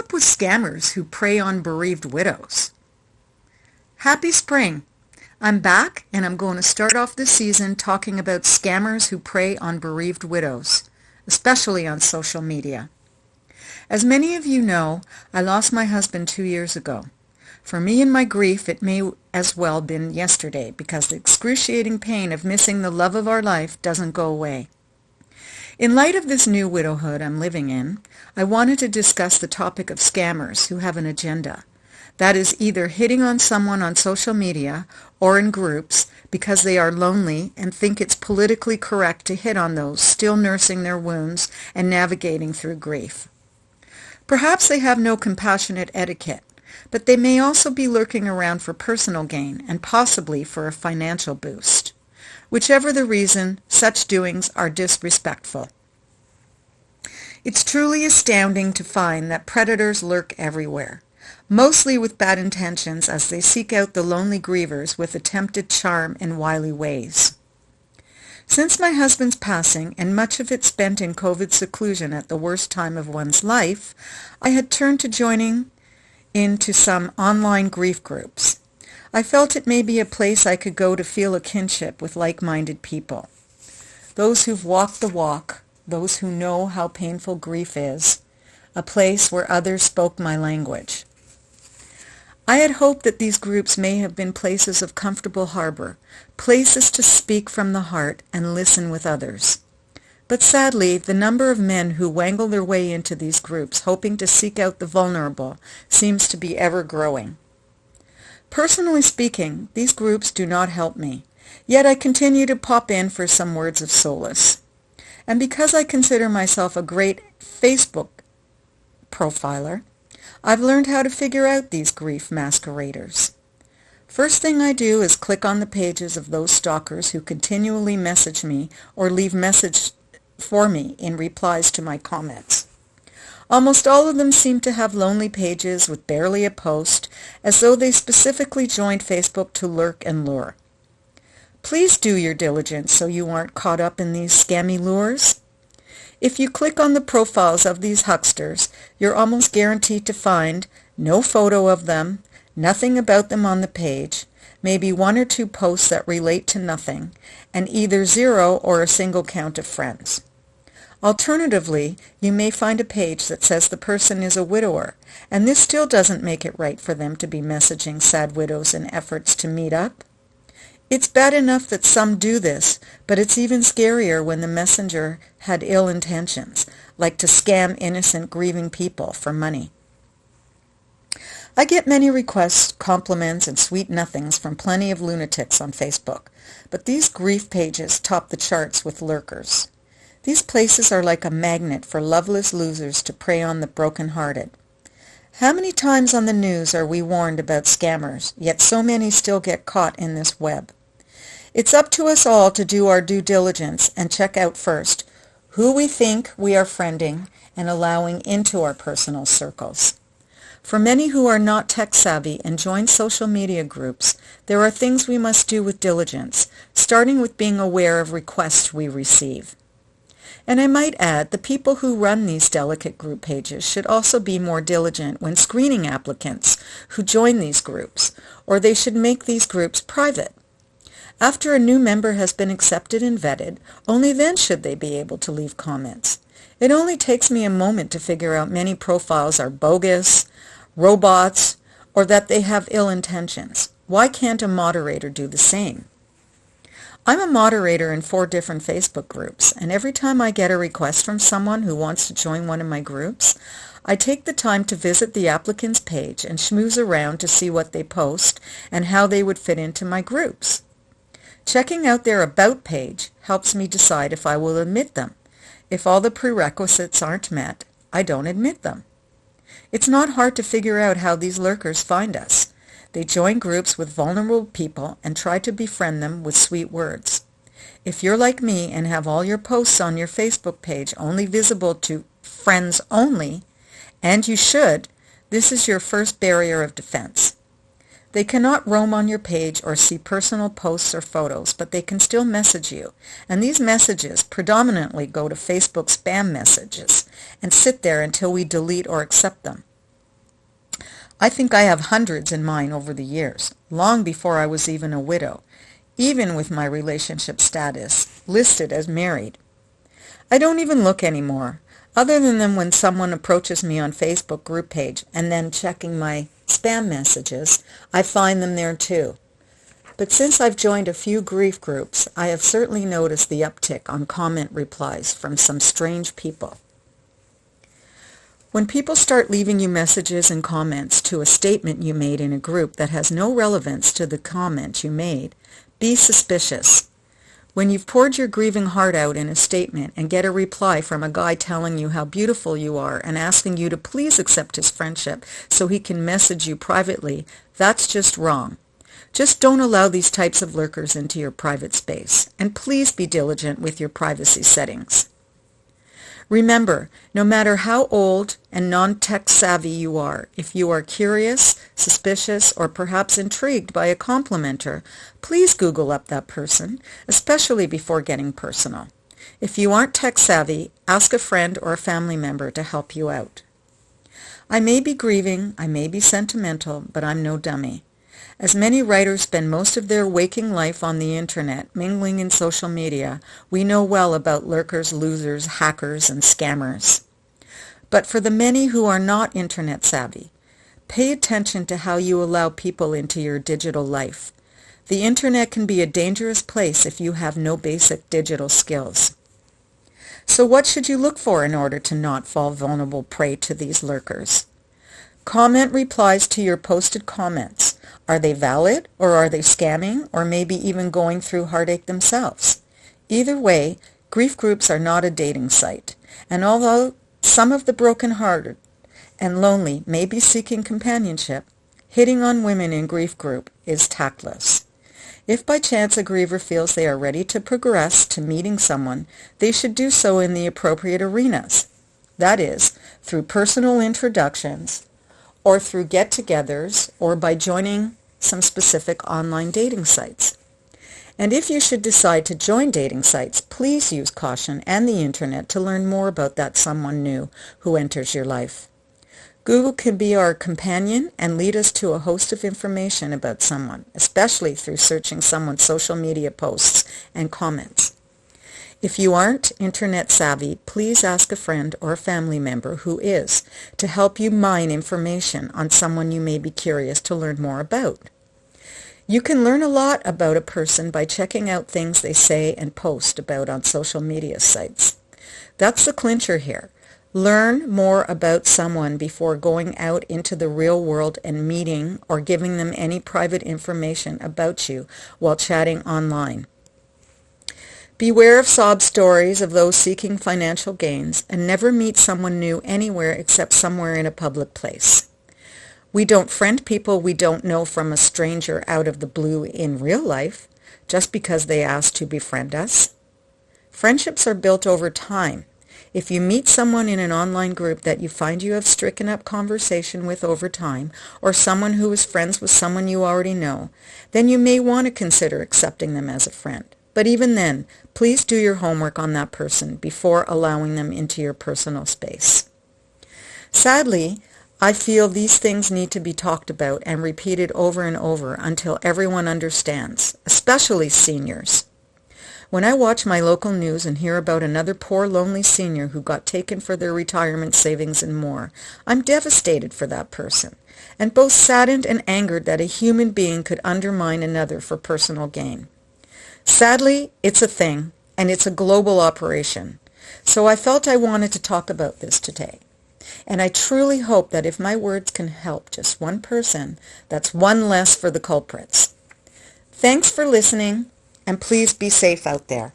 up with scammers who prey on bereaved widows? Happy spring! I'm back, and I'm going to start off this season talking about scammers who prey on bereaved widows, especially on social media. As many of you know, I lost my husband 2 years ago. For me and my grief, it may as well been yesterday, because the excruciating pain of missing the love of our life doesn't go away. In light of this new widowhood I'm living in, I wanted to discuss the topic of scammers who have an agenda. That is either hitting on someone on social media or in groups because they are lonely and think it's politically correct to hit on those still nursing their wounds and navigating through grief. Perhaps they have no compassionate etiquette, but they may also be lurking around for personal gain and possibly for a financial boost. Whichever the reason, such doings are disrespectful. It's truly astounding to find that predators lurk everywhere, mostly with bad intentions as they seek out the lonely grievers with attempted charm and wily ways. Since my husband's passing, and much of it spent in COVID seclusion at the worst time of one's life, I had turned to joining into some online grief groups. I felt it may be a place I could go to feel a kinship with like-minded people. Those who've walked the walk, those who know how painful grief is, a place where others spoke my language. I had hoped that these groups may have been places of comfortable harbor, places to speak from the heart and listen with others. But sadly, the number of men who wangle their way into these groups hoping to seek out the vulnerable seems to be ever growing. Personally speaking, these groups do not help me, yet I continue to pop in for some words of solace. And because I consider myself a great Facebook profiler, I've learned how to figure out these grief masqueraders. First thing I do is click on the pages of those stalkers who continually message me or leave message for me in replies to my comments. Almost all of them seem to have lonely pages with barely a post, as though they specifically joined Facebook to lurk and lure. Please do your diligence so you aren't caught up in these scammy lures. If you click on the profiles of these hucksters, you're almost guaranteed to find no photo of them, nothing about them on the page, maybe 1 or 2 posts that relate to nothing, and either 0 or a single count of friends. Alternatively, you may find a page that says the person is a widower, and this still doesn't make it right for them to be messaging sad widows in efforts to meet up. It's bad enough that some do this, but it's even scarier when the messenger had ill intentions, like to scam innocent grieving people for money. I get many requests, compliments, and sweet nothings from plenty of lunatics on Facebook, but these grief pages top the charts with lurkers. These places are like a magnet for loveless losers to prey on the broken-hearted. How many times on the news are we warned about scammers, yet so many still get caught in this web? It's up to us all to do our due diligence and check out first who we think we are friending and allowing into our personal circles. For many who are not tech-savvy and join social media groups, there are things we must do with diligence, starting with being aware of requests we receive. And I might add, the people who run these delicate group pages should also be more diligent when screening applicants who join these groups, or they should make these groups private. After a new member has been accepted and vetted, only then should they be able to leave comments. It only takes me a moment to figure out many profiles are bogus, robots, or that they have ill intentions. Why can't a moderator do the same? I'm a moderator in 4 different Facebook groups, and every time I get a request from someone who wants to join one of my groups, I take the time to visit the applicant's page and schmooze around to see what they post and how they would fit into my groups. Checking out their About page helps me decide if I will admit them. If all the prerequisites aren't met, I don't admit them. It's not hard to figure out how these lurkers find us. They join groups with vulnerable people and try to befriend them with sweet words. If you're like me and have all your posts on your Facebook page only visible to friends only, and you should, this is your first barrier of defense. They cannot roam on your page or see personal posts or photos, but they can still message you, and these messages predominantly go to Facebook spam messages and sit there until we delete or accept them. I think I have hundreds in mine over the years, long before I was even a widow, even with my relationship status listed as married. I don't even look anymore, other than when someone approaches me on Facebook group page and then checking my spam messages, I find them there too. But since I've joined a few grief groups, I have certainly noticed the uptick on comment replies from some strange people. When people start leaving you messages and comments to a statement you made in a group that has no relevance to the comment you made, be suspicious. When you've poured your grieving heart out in a statement and get a reply from a guy telling you how beautiful you are and asking you to please accept his friendship so he can message you privately, that's just wrong. Just don't allow these types of lurkers into your private space, and please be diligent with your privacy settings. Remember, no matter how old and non-tech savvy you are, if you are curious, suspicious, or perhaps intrigued by a complimenter, please Google up that person, especially before getting personal. If you aren't tech savvy, ask a friend or a family member to help you out. I may be grieving, I may be sentimental, but I'm no dummy. As many writers spend most of their waking life on the internet, mingling in social media, we know well about lurkers, losers, hackers, and scammers. But for the many who are not internet savvy, pay attention to how you allow people into your digital life. The internet can be a dangerous place if you have no basic digital skills. So what should you look for in order to not fall vulnerable prey to these lurkers? Comment replies to your posted comments. Are they valid, or are they scamming, or maybe even going through heartache themselves? Either way, grief groups are not a dating site, and although some of the broken-hearted and lonely may be seeking companionship, hitting on women in grief group is tactless. If by chance a griever feels they are ready to progress to meeting someone, they should do so in the appropriate arenas. That is, through personal introductions, or through get-togethers, or by joining some specific online dating sites. And if you should decide to join dating sites, please use caution and the internet to learn more about that someone new who enters your life. Google can be our companion and lead us to a host of information about someone, especially through searching someone's social media posts and comments. If you aren't internet savvy, please ask a friend or a family member who is to help you mine information on someone you may be curious to learn more about. You can learn a lot about a person by checking out things they say and post about on social media sites. That's the clincher here. Learn more about someone before going out into the real world and meeting or giving them any private information about you while chatting online. Beware of sob stories of those seeking financial gains, and never meet someone new anywhere except somewhere in a public place. We don't friend people we don't know from a stranger out of the blue in real life, just because they ask to befriend us. Friendships are built over time. If you meet someone in an online group that you find you have stricken up conversation with over time, or someone who is friends with someone you already know, then you may want to consider accepting them as a friend. But even then, please do your homework on that person before allowing them into your personal space. Sadly, I feel these things need to be talked about and repeated over and over until everyone understands, especially seniors. When I watch my local news and hear about another poor lonely senior who got taken for their retirement savings and more, I'm devastated for that person, and both saddened and angered that a human being could undermine another for personal gain. Sadly, it's a thing, and it's a global operation. So I felt I wanted to talk about this today. And I truly hope that if my words can help just one person, that's one less for the culprits. Thanks for listening, and please be safe out there.